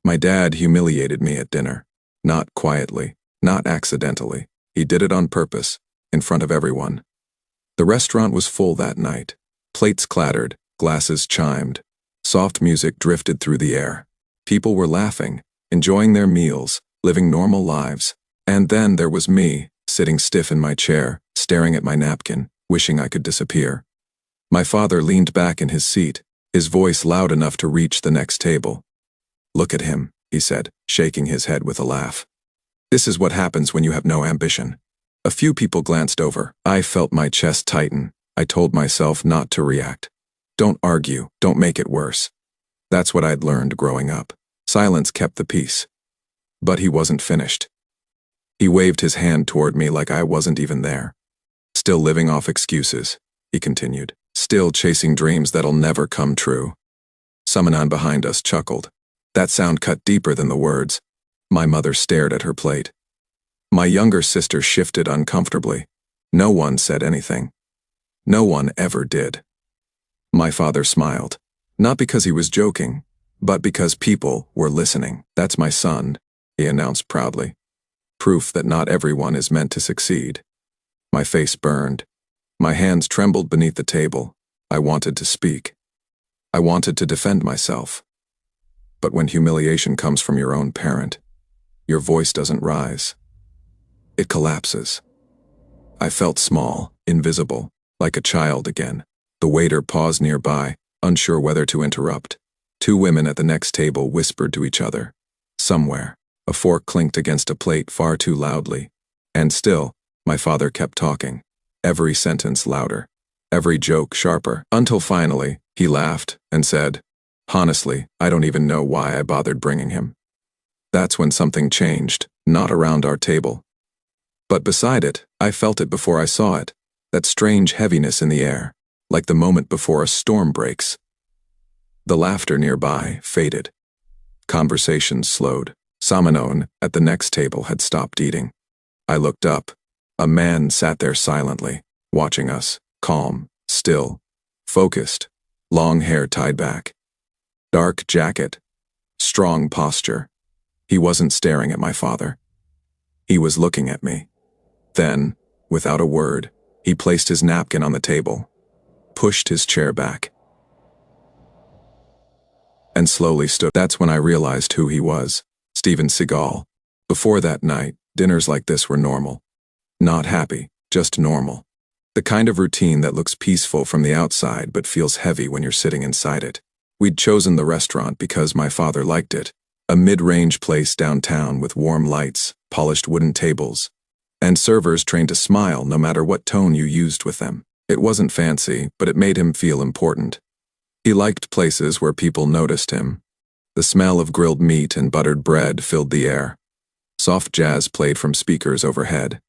My dad humiliated me at dinner. Not quietly, not accidentally. He did it on purpose, in front of everyone. The restaurant was full that night. Plates clattered, glasses chimed. Soft music drifted through the air. People were laughing, enjoying their meals, living normal lives. And then there was me, sitting stiff in my chair, staring at my napkin, wishing I could disappear. My father leaned back in his seat, his voice loud enough to reach the next table. "Look at him," he said, shaking his head with a laugh. "This is what happens when you have no ambition." A few people glanced over. I felt my chest tighten. I told myself not to react. Don't argue, don't make it worse. That's what I'd learned growing up. Silence kept the peace. But he wasn't finished. He waved his hand toward me like I wasn't even there. "Still living off excuses," he continued. "Still chasing dreams that'll never come true." Someone behind us chuckled. That sound cut deeper than the words. My mother stared at her plate. My younger sister shifted uncomfortably. No one said anything. No one ever did. My father smiled. Not because he was joking, but because people were listening. "That's my son," he announced proudly. Proof that not everyone is meant to succeed. My face burned. My hands trembled beneath the table. I wanted to speak. I wanted to defend myself. But when humiliation comes from your own parent, your voice doesn't rise. It collapses. I felt small, invisible, like a child again. The waiter paused nearby, unsure whether to interrupt. Two women at the next table whispered to each other. Somewhere, a fork clinked against a plate far too loudly. And still, my father kept talking, every sentence louder, every joke sharper, until finally, he laughed and said, "Honestly, I don't even know why I bothered bringing him." That's when something changed, not around our table. But beside it, I felt it before I saw it, that strange heaviness in the air, like the moment before a storm breaks. The laughter nearby faded. Conversations slowed. Samanon, at the next table, had stopped eating. I looked up. A man sat there silently, watching us, calm, still, focused, long hair tied back. Dark jacket, strong posture. He wasn't staring at my father. He was looking at me. Then, without a word, he placed his napkin on the table, pushed his chair back, and slowly stood. That's when I realized who he was, Steven Seagal. Before that night, dinners like this were normal. Not happy, just normal. The kind of routine that looks peaceful from the outside but feels heavy when you're sitting inside it. We'd chosen the restaurant because my father liked it. A mid-range place downtown with warm lights, polished wooden tables, and servers trained to smile no matter what tone you used with them. It wasn't fancy, but it made him feel important. He liked places where people noticed him. The smell of grilled meat and buttered bread filled the air. Soft jazz played from speakers overhead.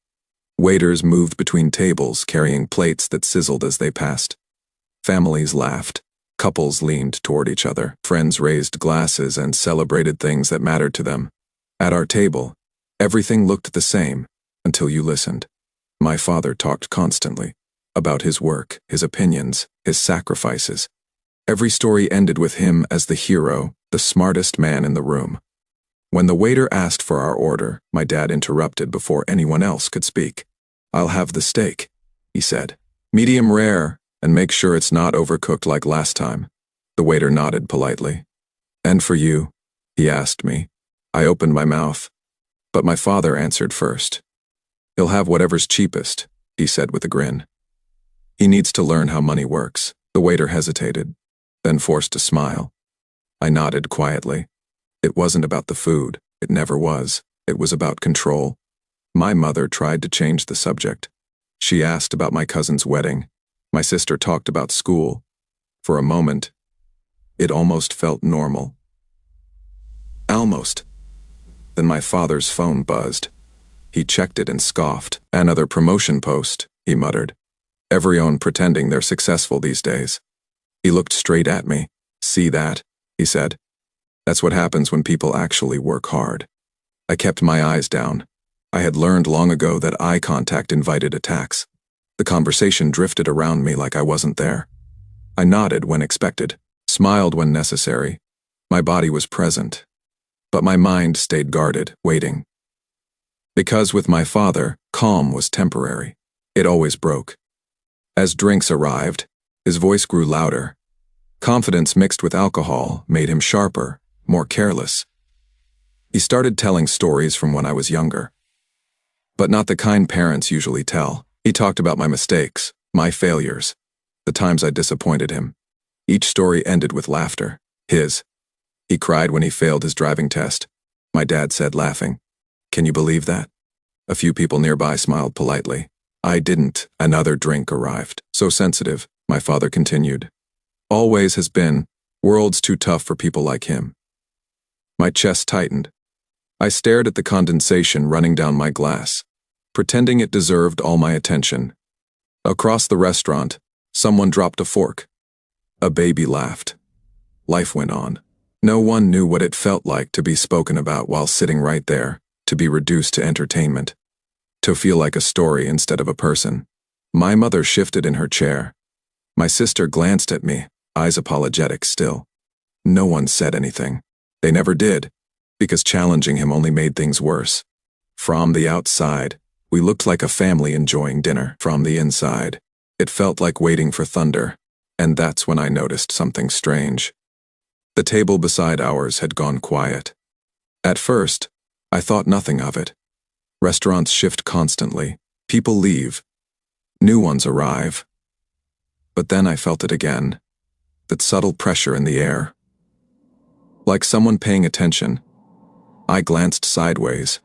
Waiters moved between tables carrying plates that sizzled as they passed. Families laughed. Couples leaned toward each other. Friends raised glasses and celebrated things that mattered to them. At our table, everything looked the same until you listened. My father talked constantly about his work, his opinions, his sacrifices. Every story ended with him as the hero, the smartest man in the room. When the waiter asked for our order, my dad interrupted before anyone else could speak. "I'll have the steak," he said. "Medium rare, and make sure it's not overcooked like last time." The waiter nodded politely. "And for you?" he asked me. I opened my mouth, but my father answered first. "He'll have whatever's cheapest," he said with a grin. "He needs to learn how money works." The waiter hesitated, then forced a smile. I nodded quietly. It wasn't about the food. It never was. It was about control. My mother tried to change the subject. She asked about my cousin's wedding. My sister talked about school. For a moment, it almost felt normal. Almost. Then my father's phone buzzed. He checked it and scoffed. "Another promotion post," he muttered. "Everyone pretending they're successful these days." He looked straight at me. "See that?" he said. "That's what happens when people actually work hard." I kept my eyes down. I had learned long ago that eye contact invited attacks. The conversation drifted around me like I wasn't there. I nodded when expected, smiled when necessary. My body was present. But my mind stayed guarded, waiting. Because with my father, calm was temporary. It always broke. As drinks arrived, his voice grew louder. Confidence mixed with alcohol made him sharper, more careless. He started telling stories from when I was younger. But not the kind parents usually tell. He talked about my mistakes, my failures, the times I disappointed him. Each story ended with laughter. He cried when he failed his driving test. My dad said, laughing, "Can you believe that?" A few people nearby smiled politely. I didn't. Another drink arrived. So sensitive, my father continued. Always has been. World's too tough for people like him. My chest tightened. I stared at the condensation running down my glass, pretending it deserved all my attention. Across the restaurant, someone dropped a fork. A baby laughed. Life went on. No one knew what it felt like to be spoken about while sitting right there, to be reduced to entertainment, to feel like a story instead of a person. My mother shifted in her chair. My sister glanced at me, eyes apologetic still. No one said anything. They never did, because challenging him only made things worse. From the outside, we looked like a family enjoying dinner. From the inside, it felt like waiting for thunder, and that's when I noticed something strange. The table beside ours had gone quiet. At first, I thought nothing of it. Restaurants shift constantly. People leave. New ones arrive. But then I felt it again. That subtle pressure in the air. Like someone paying attention. I glanced sideways.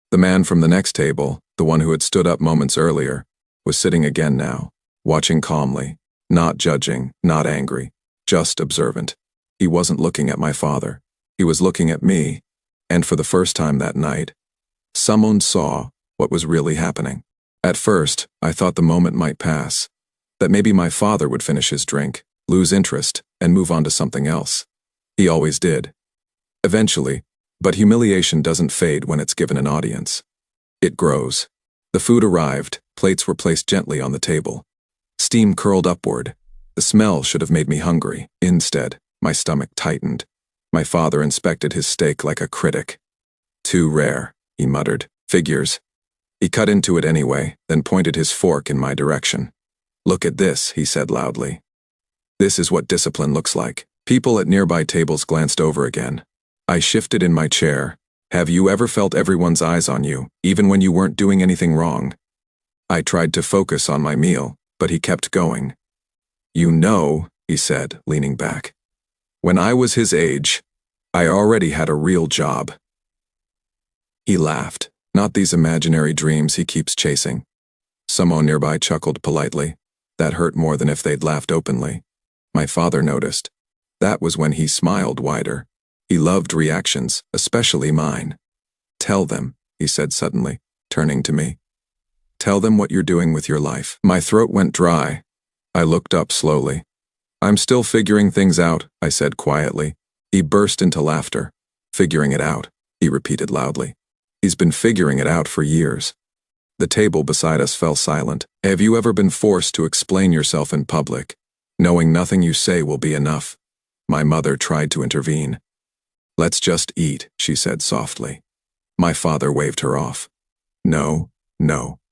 The man from the next table, the one who had stood up moments earlier, was sitting again now, watching calmly, not judging, not angry, just observant. He wasn't looking at my father. He was looking at me, and for the first time that night, someone saw what was really happening. At first, I thought the moment might pass, that maybe my father would finish his drink, lose interest, and move on to something else. He always did. Eventually, but humiliation doesn't fade when it's given an audience. It grows. The food arrived, plates were placed gently on the table. Steam curled upward. The smell should have made me hungry. Instead, my stomach tightened. My father inspected his steak like a critic. "Too rare," he muttered. "Figures." He cut into it anyway, then pointed his fork in my direction. "Look at this," he said loudly. "This is what discipline looks like." People at nearby tables glanced over again. I shifted in my chair. Have you ever felt everyone's eyes on you, even when you weren't doing anything wrong? I tried to focus on my meal, but he kept going. "You know," he said, leaning back. "When I was his age, I already had a real job." He laughed. Not these imaginary dreams he keeps chasing. Someone nearby chuckled politely. That hurt more than if they'd laughed openly. My father noticed. That was when he smiled wider. He loved reactions, especially mine. "Tell them," he said suddenly, turning to me. "Tell them what you're doing with your life." My throat went dry. I looked up slowly. "I'm still figuring things out," I said quietly. He burst into laughter. "Figuring it out," he repeated loudly. "He's been figuring it out for years." The table beside us fell silent. Have you ever been forced to explain yourself in public, knowing nothing you say will be enough? My mother tried to intervene. "Let's just eat," she said softly. My father waved her off. No,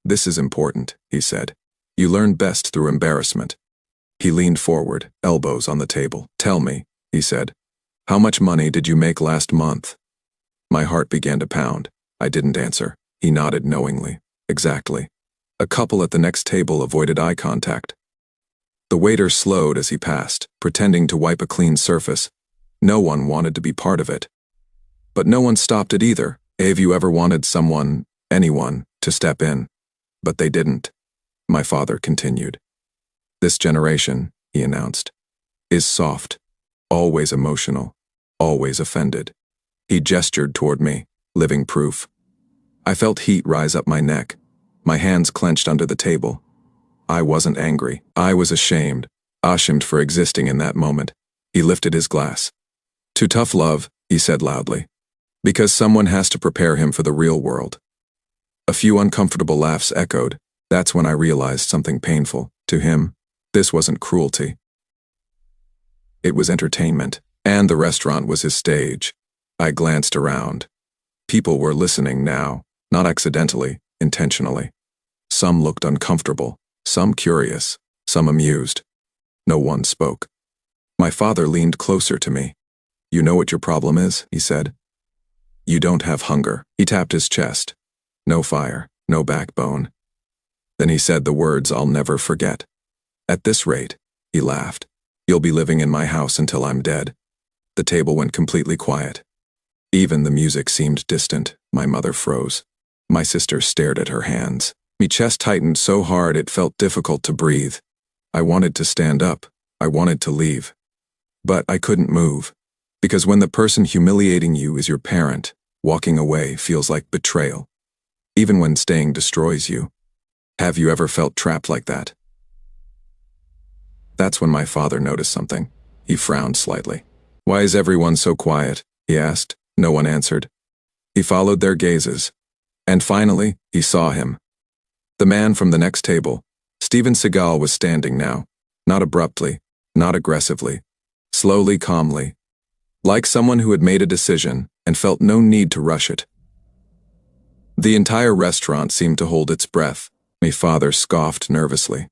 this is important," he said. "You learn best through embarrassment." He leaned forward, elbows on the table. "Tell me," he said, "how much money did you make last month?" My heart began to pound. I didn't answer. He nodded knowingly. "Exactly." A couple at the next table avoided eye contact. The waiter slowed as he passed, pretending to wipe a clean surface. No one wanted to be part of it. But no one stopped it either. Have you ever wanted anyone, to step in? But they didn't. My father continued. "This generation," he announced, "is soft, always emotional, always offended." He gestured toward me, living proof. I felt heat rise up my neck. My hands clenched under the table. I wasn't angry. I was ashamed for existing in that moment. He lifted his glass. "To tough love," he said loudly. "Because someone has to prepare him for the real world." A few uncomfortable laughs echoed. That's when I realized something painful. To him, this wasn't cruelty. It was entertainment, and the restaurant was his stage. I glanced around. People were listening now, not accidentally, intentionally. Some looked uncomfortable, some curious, some amused. No one spoke. My father leaned closer to me. "You know what your problem is?" he said. "You don't have hunger." He tapped his chest. "No fire, no backbone." Then he said the words I'll never forget. "At this rate," he laughed, "you'll be living in my house until I'm dead." The table went completely quiet. Even the music seemed distant. My mother froze. My sister stared at her hands. My chest tightened so hard it felt difficult to breathe. I wanted to stand up. I wanted to leave. But I couldn't move. Because when the person humiliating you is your parent, walking away feels like betrayal. Even when staying destroys you. Have you ever felt trapped like that? That's when my father noticed something. He frowned slightly. "Why is everyone so quiet?" he asked. No one answered. He followed their gazes. And finally, he saw him. The man from the next table. Steven Seagal was standing now. Not abruptly, not aggressively. Slowly, calmly. Like someone who had made a decision and felt no need to rush it. The entire restaurant seemed to hold its breath. My father scoffed nervously.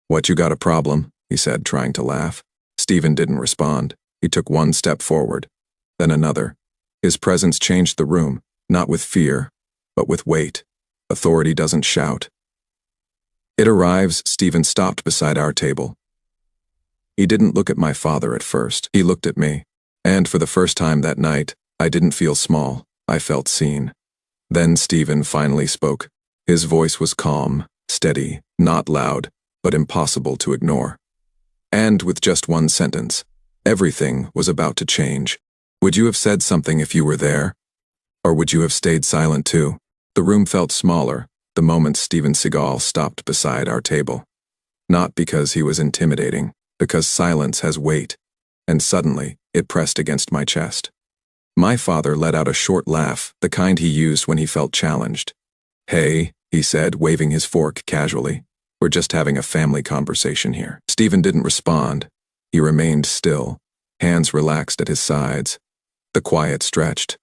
"What, you got a problem?" he said, trying to laugh. Steven didn't respond. He took one step forward, then another. His presence changed the room, not with fear, but with weight. Authority doesn't shout. It arrives. Steven stopped beside our table. He didn't look at my father at first. He looked at me. And for the first time that night, I didn't feel small. I felt seen. Then Steven finally spoke. His voice was calm, steady, not loud, but impossible to ignore. And with just one sentence, everything was about to change. "Would you have said something if you were there? Or would you have stayed silent too?" The room felt smaller the moment Steven Seagal stopped beside our table. Not because he was intimidating, because silence has weight. And suddenly, it pressed against my chest. My father let out a short laugh, the kind he used when he felt challenged. "Hey," he said, waving his fork casually. "We're just having a family conversation here." Steven didn't respond. He remained still, hands relaxed at his sides. The quiet stretched.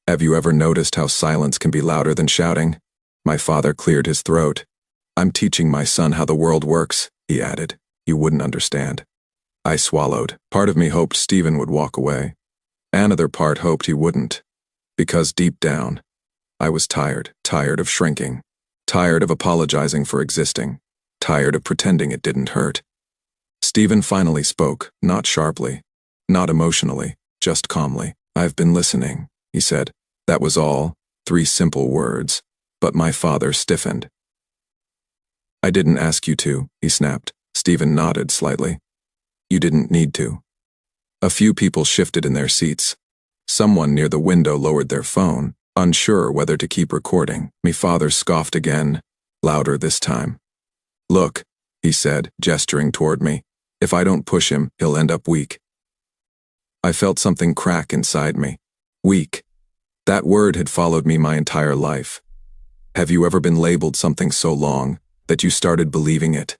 "Have you ever noticed how silence can be louder than shouting?" My father cleared his throat. "I'm teaching my son how the world works," he added. "You wouldn't understand." I swallowed. Part of me hoped Steven would walk away. Another part hoped he wouldn't. Because deep down, I was tired of shrinking, tired of apologizing for existing, tired of pretending it didn't hurt. Steven finally spoke, not sharply, not emotionally, just calmly. "I've been listening," he said. That was all, 3 simple words, but my father stiffened. "I didn't ask you to," he snapped. Steven nodded slightly. "You didn't need to." A few people shifted in their seats. Someone near the window lowered their phone, unsure whether to keep recording. My father scoffed again, louder this time. "Look," he said, gesturing toward me. "If I don't push him, he'll end up weak." I felt something crack inside me. Weak. That word had followed me my entire life. Have you ever been labeled something so long that you started believing it?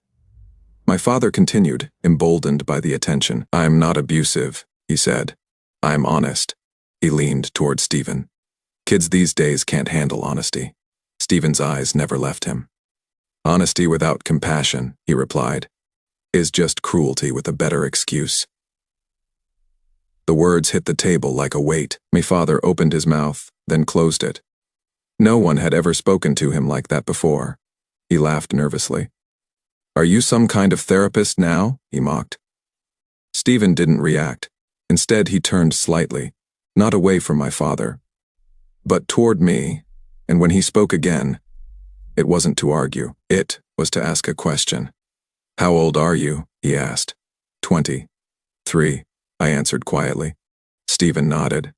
My father continued, emboldened by the attention. "I'm not abusive," he said. "I'm honest." He leaned toward Steven. "Kids these days can't handle honesty." Steven's eyes never left him. "Honesty without compassion," he replied, "is just cruelty with a better excuse." The words hit the table like a weight. My father opened his mouth, then closed it. No one had ever spoken to him like that before. He laughed nervously. "Are you some kind of therapist now?" he mocked. Steven didn't react. Instead, he turned slightly, not away from my father, but toward me, and when he spoke again, it wasn't to argue. It was to ask a question. "How old are you?" he asked. 23, I answered quietly. Steven nodded.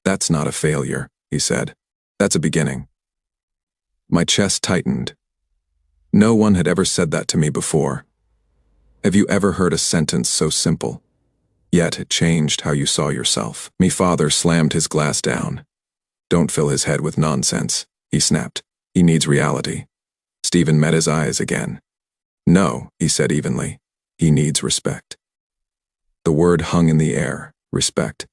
"That's not a failure," he said. "That's a beginning." My chest tightened. No one had ever said that to me before. Have you ever heard a sentence so simple, yet it changed how you saw yourself? My father slammed his glass down. "Don't fill his head with nonsense," he snapped. "He needs reality." Steven met his eyes again. "No," he said evenly. "He needs respect." The word hung in the air, respect.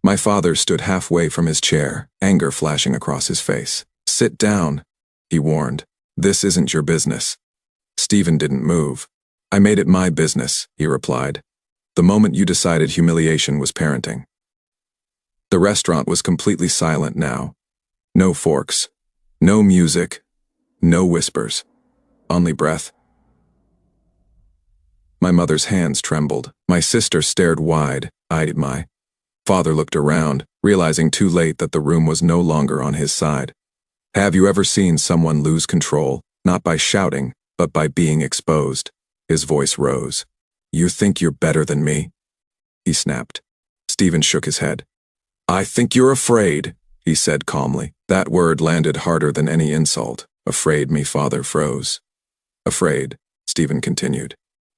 My father stood halfway from his chair, anger flashing across his face. "Sit down," he warned. "This isn't your business." Steven didn't move. "I made it my business," he replied. "The moment you decided humiliation was parenting." The restaurant was completely silent now. No forks. No music. No whispers. Only breath. My mother's hands trembled. My sister stared wide-eyed. My father looked around, realizing too late that the room was no longer on his side. Have you ever seen someone lose control, not by shouting, but by being exposed? His voice rose. "You think you're better than me?" he snapped. Steven shook his head. "I think you're afraid," he said calmly. That word landed harder than any insult. "Afraid?" My father froze. "Afraid," Steven continued,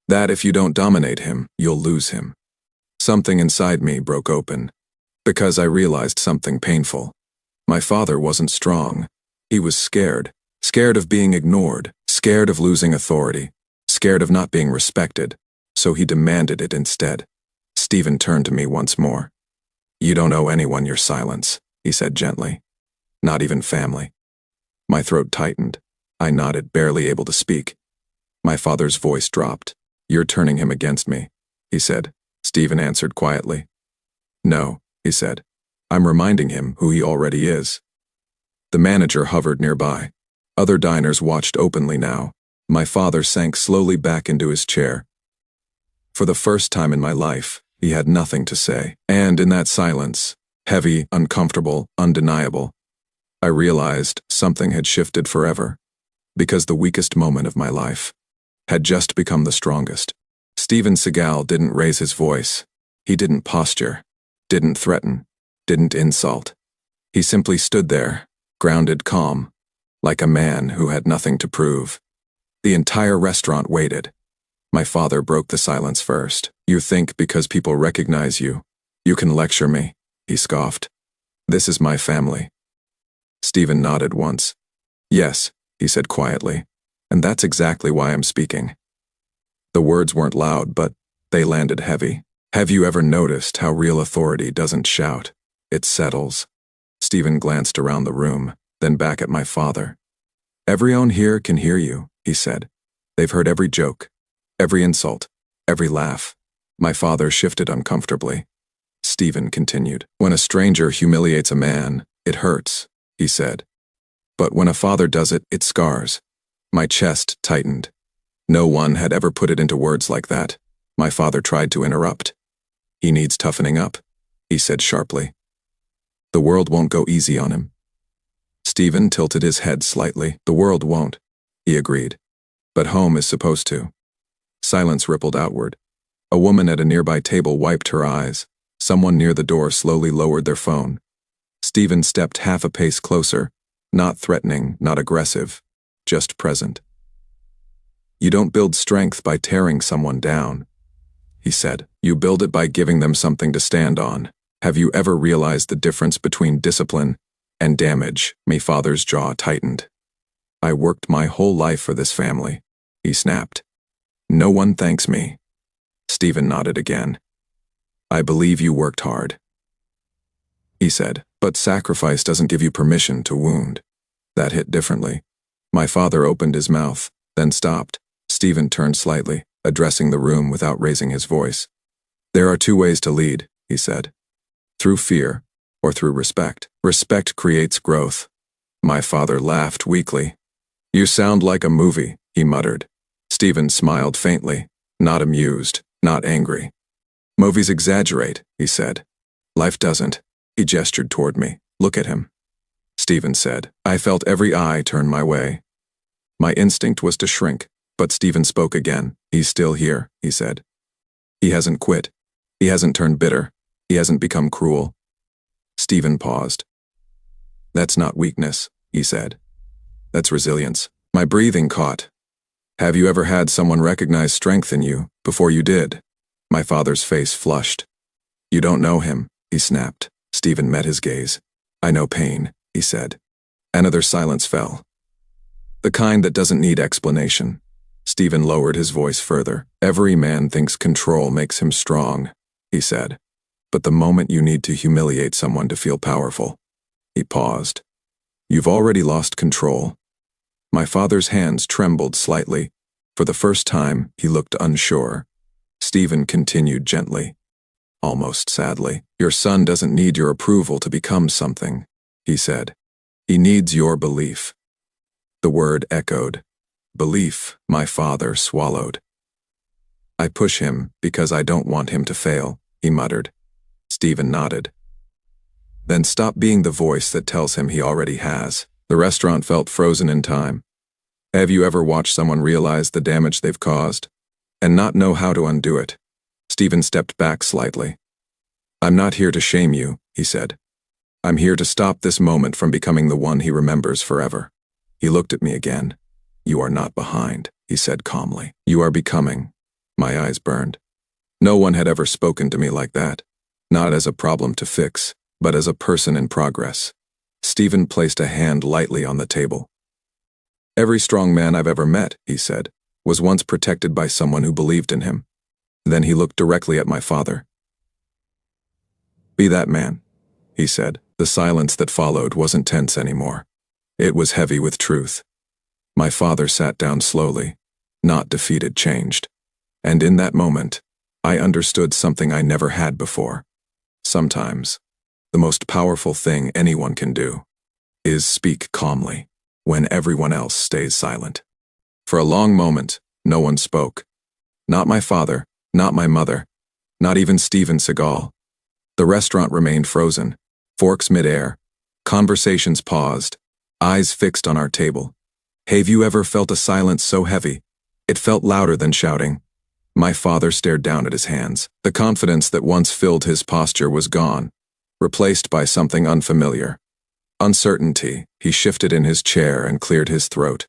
"that if you don't dominate him, you'll lose him." Something inside me broke open, because I realized something painful. My father wasn't strong. He was scared. Scared of being ignored. Scared of losing authority. Scared of not being respected. So he demanded it instead. Steven turned to me once more. "You don't owe anyone your silence," he said gently. "Not even family." My throat tightened. I nodded, barely able to speak. My father's voice dropped. "You're turning him against me," he said. Steven answered quietly. "No," he said. "I'm reminding him who he already is." The manager hovered nearby. Other diners watched openly now. My father sank slowly back into his chair. For the first time in my life, he had nothing to say. And in that silence, heavy, uncomfortable, undeniable, I realized something had shifted forever. Because the weakest moment of my life had just become the strongest. Steven Seagal didn't raise his voice. He didn't posture, didn't threaten, didn't insult. He simply stood there, grounded, calm, like a man who had nothing to prove. The entire restaurant waited. My father broke the silence first. "You think because people recognize you, you can lecture me?" he scoffed. "This is my family." Steven nodded once. "Yes," he said quietly, "and that's exactly why I'm speaking." The words weren't loud, but they landed heavy. Have you ever noticed how real authority doesn't shout? It settles. Steven glanced around the room, then back at my father. "Everyone here can hear you," he said. "They've heard every joke, every insult, every laugh." My father shifted uncomfortably. Steven continued. "When a stranger humiliates a man, it hurts," he said. "But when a father does it, it scars." My chest tightened. No one had ever put it into words like that. My father tried to interrupt. "He needs toughening up," he said sharply. "The world won't go easy on him." Steven tilted his head slightly. "The world won't," he agreed. "But home is supposed to." Silence rippled outward. A woman at a nearby table wiped her eyes. Someone near the door slowly lowered their phone. Steven stepped half a pace closer, not threatening, not aggressive, just present. "You don't build strength by tearing someone down," he said. "You build it by giving them something to stand on. Have you ever realized the difference between discipline and damage?" My father's jaw tightened. "I worked my whole life for this family," he snapped. "No one thanks me." Steven nodded again. "I believe you worked hard," he said, "but sacrifice doesn't give you permission to wound." That hit differently. My father opened his mouth, then stopped. Steven turned slightly, addressing the room without raising his voice. "There are two ways to lead," he said. "Through fear, or through respect. Respect creates growth." My father laughed weakly. "You sound like a movie," he muttered. Steven smiled faintly, not amused, not angry. "Movies exaggerate," he said. "Life doesn't." He gestured toward me. "Look at him," Steven said. I felt every eye turn my way. My instinct was to shrink, but Steven spoke again. "He's still here," he said. "He hasn't quit. He hasn't turned bitter. He hasn't become cruel." Steven paused. "That's not weakness," he said. "That's resilience." My breathing caught. "Have you ever had someone recognize strength in you before you did?" My father's face flushed. "You don't know him," he snapped. Steven met his gaze. "I know pain," he said. Another silence fell. "The kind that doesn't need explanation." Steven lowered his voice further. "Every man thinks control makes him strong," he said. but the moment you need to humiliate someone to feel powerful. He paused. You've already lost control. My father's hands trembled slightly. For the first time, he looked unsure. Steven continued gently, almost sadly. Your son doesn't need your approval to become something, he said. He needs your belief. The word echoed. Belief, my father swallowed. I push him because I don't want him to fail, he muttered. Steven nodded. Then stop being the voice that tells him he already has. The restaurant felt frozen in time. Have you ever watched someone realize the damage they've caused and not know how to undo it? Steven stepped back slightly. I'm not here to shame you, he said. I'm here to stop this moment from becoming the one he remembers forever. He looked at me again. You are not behind, he said calmly. You are becoming. My eyes burned. No one had ever spoken to me like that, not as a problem to fix, but as a person in progress. Steven placed a hand lightly on the table. Every strong man I've ever met, he said, was once protected by someone who believed in him. Then he looked directly at my father. Be that man, he said. The silence that followed wasn't tense anymore. It was heavy with truth. My father sat down slowly, not defeated, changed. And in that moment, I understood something I never had before. Sometimes, the most powerful thing anyone can do is speak calmly when everyone else stays silent. For a long moment, no one spoke. Not my father, not my mother, not even Steven Seagal. The restaurant remained frozen, forks midair, conversations paused, eyes fixed on our table. Have you ever felt a silence so heavy? It felt louder than shouting. My father stared down at his hands. The confidence that once filled his posture was gone, replaced by something unfamiliar. Uncertainty. He shifted in his chair and cleared his throat.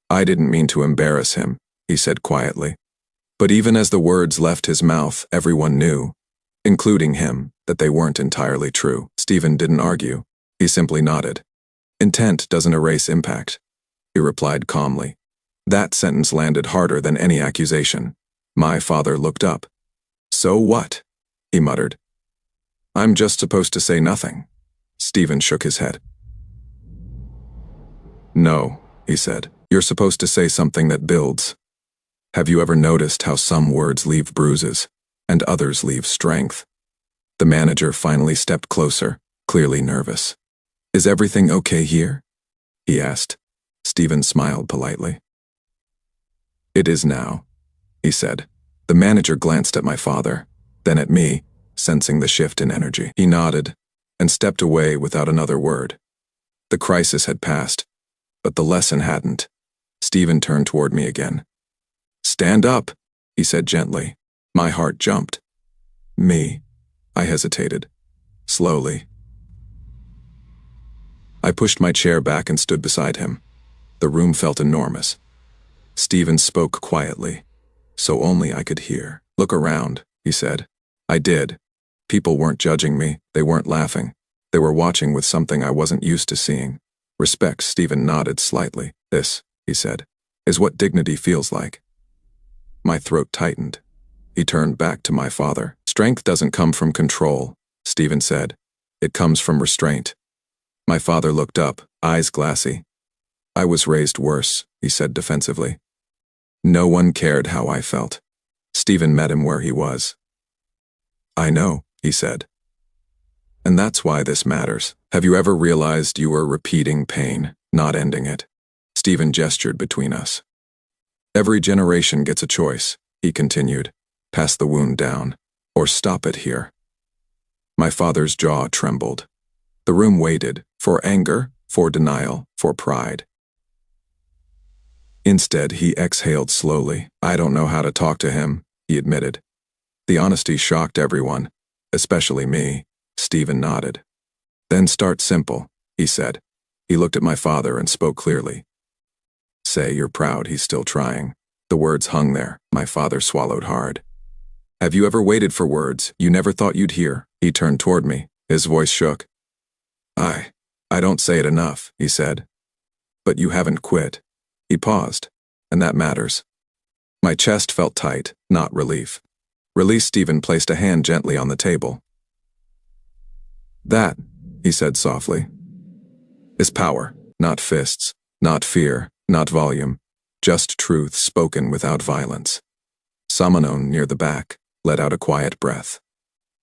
I didn't mean to embarrass him, he said quietly. But even as the words left his mouth, everyone knew, including him, that they weren't entirely true. Steven didn't argue. He simply nodded. Intent doesn't erase impact, he replied calmly. That sentence landed harder than any accusation. My father looked up. So what? He muttered. I'm just supposed to say nothing. Steven shook his head. No, he said. You're supposed to say something that builds. Have you ever noticed how some words leave bruises and others leave strength? The manager finally stepped closer, clearly nervous. Is everything okay here? He asked. Steven smiled politely. It is now, he said. The manager glanced at my father, then at me, sensing the shift in energy. He nodded and stepped away without another word. The crisis had passed, but the lesson hadn't. Steven turned toward me again. Stand up, he said gently. My heart jumped. Me. I hesitated. Slowly. I pushed my chair back and stood beside him. The room felt enormous. Steven spoke quietly, so only I could hear. Look around, he said. I did. People weren't judging me, they weren't laughing. They were watching with something I wasn't used to seeing. Respect. Steven nodded slightly. This, he said, is what dignity feels like. My throat tightened. He turned back to my father. Strength doesn't come from control, Steven said. It comes from restraint. My father looked up, eyes glassy. I was raised worse, he said defensively. No one cared how I felt. Steven met him where he was. I know, he said. And that's why this matters. Have you ever realized you were repeating pain, not ending it? Steven gestured between us. Every generation gets a choice, he continued. Pass the wound down, or stop it here. My father's jaw trembled. The room waited, for anger, for denial, for pride. Instead, he exhaled slowly. I don't know how to talk to him, he admitted. The honesty shocked everyone, especially me. Steven nodded. Then start simple, he said. He looked at my father and spoke clearly. Say you're proud he's still trying. The words hung there. My father swallowed hard. Have you ever waited for words you never thought you'd hear? He turned toward me. His voice shook. I don't say it enough, he said. But you haven't quit. He paused, and that matters. My chest felt tight, not relief. Release. Steven placed a hand gently on the table. That, he said softly, is power, not fists, not fear, not volume, just truth spoken without violence. Someone near the back let out a quiet breath.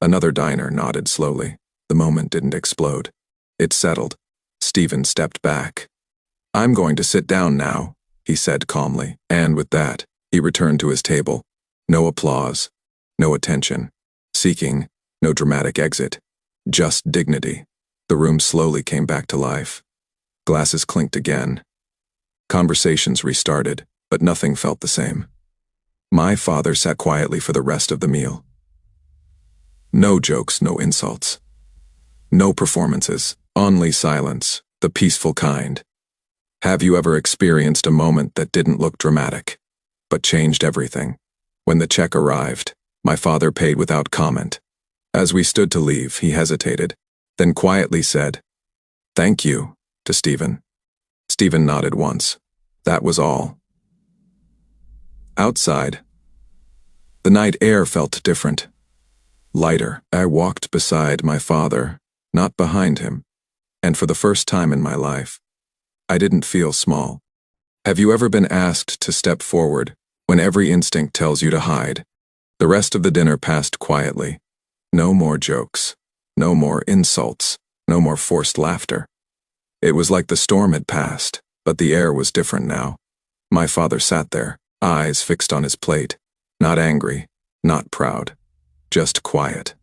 Another diner nodded slowly. The moment didn't explode. It settled. Steven stepped back. I'm going to sit down now, he said calmly, and with that, he returned to his table. No applause, no attention, seeking, no dramatic exit, just dignity. The room slowly came back to life. Glasses clinked again. Conversations restarted, but nothing felt the same. My father sat quietly for the rest of the meal. No jokes, no insults. No performances, only silence, the peaceful kind. Have you ever experienced a moment that didn't look dramatic, but changed everything? When the check arrived, my father paid without comment. As we stood to leave, he hesitated, then quietly said, "Thank you," to Steven. Steven nodded once. That was all. Outside, the night air felt different. Lighter. I walked beside my father, not behind him, and for the first time in my life, I didn't feel small. Have you ever been asked to step forward when every instinct tells you to hide? The rest of the dinner passed quietly. No more jokes, no more insults, no more forced laughter. It was like the storm had passed, but the air was different now. My father sat there, eyes fixed on his plate, not angry, not proud, just quiet.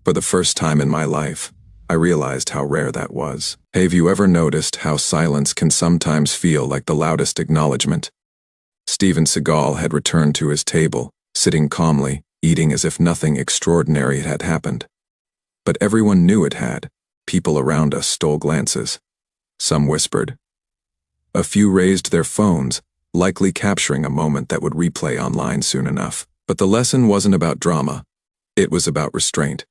For the first time in my life, I realized how rare that was. Have you ever noticed how silence can sometimes feel like the loudest acknowledgement? Steven Seagal had returned to his table, sitting calmly, eating as if nothing extraordinary had happened. But everyone knew it had. People around us stole glances. Some whispered. A few raised their phones, likely capturing a moment that would replay online soon enough. But the lesson wasn't about drama. It was about restraint.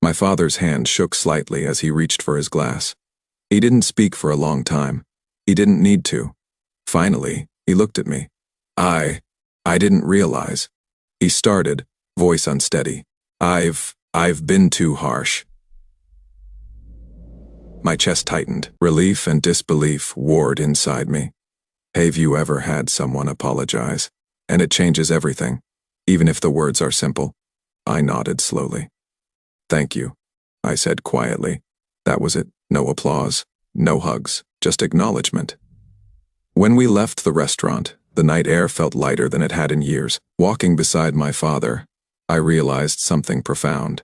My father's hand shook slightly as he reached for his glass. He didn't speak for a long time. He didn't need to. Finally, he looked at me. I didn't realize. He started, voice unsteady. I've been too harsh. My chest tightened. Relief and disbelief warred inside me. Have you ever had someone apologize? And it changes everything, even if the words are simple. I nodded slowly. Thank you, I said quietly. That was it. No applause, no hugs, just acknowledgement. When we left the restaurant, the night air felt lighter than it had in years. Walking beside my father, I realized something profound.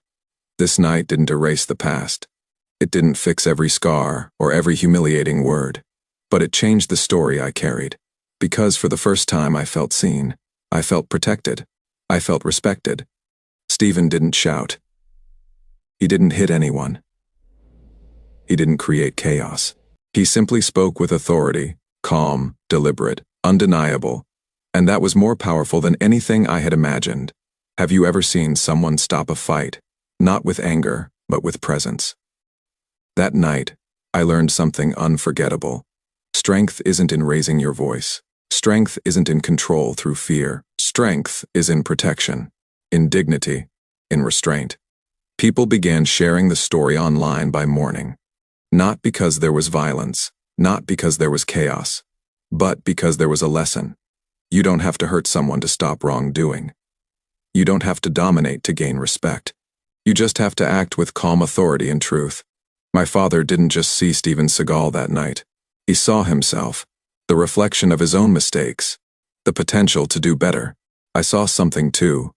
This night didn't erase the past. It didn't fix every scar or every humiliating word, but it changed the story I carried. Because for the first time I felt seen. I felt protected. I felt respected. Steven didn't shout. He didn't hit anyone. He didn't create chaos. He simply spoke with authority, calm, deliberate, undeniable, and that was more powerful than anything I had imagined. Have you ever seen someone stop a fight, not with anger, but with presence? That night, I learned something unforgettable. Strength isn't in raising your voice. Strength isn't in control through fear. Strength is in protection, in dignity, in restraint. People began sharing the story online by morning. Not because there was violence, not because there was chaos, but because there was a lesson. You don't have to hurt someone to stop wrongdoing. You don't have to dominate to gain respect. You just have to act with calm authority and truth. My father didn't just see Steven Seagal that night. He saw himself, the reflection of his own mistakes, the potential to do better. I saw something too,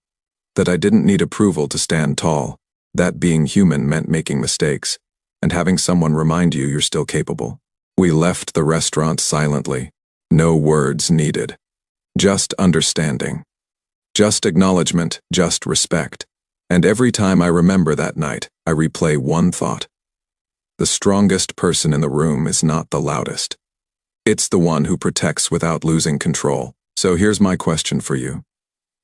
that I didn't need approval to stand tall, that being human meant making mistakes, and having someone remind you you're still capable. We left the restaurant silently. No words needed. Just understanding. Just acknowledgement, just respect. And every time I remember that night, I replay one thought. The strongest person in the room is not the loudest. It's the one who protects without losing control. So here's my question for you.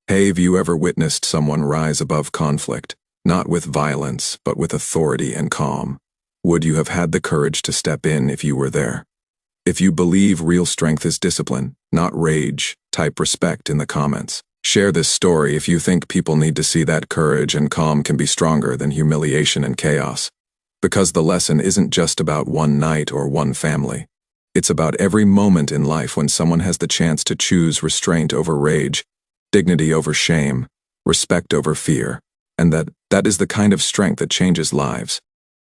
Have you ever witnessed someone rise above conflict, not with violence, but with authority and calm? Would you have had the courage to step in if you were there? If you believe real strength is discipline, not rage, type respect in the comments. Share this story if you think people need to see that courage and calm can be stronger than humiliation and chaos. Because the lesson isn't just about one night or one family. It's about every moment in life when someone has the chance to choose restraint over rage, dignity over shame, respect over fear, and that is the kind of strength that changes lives.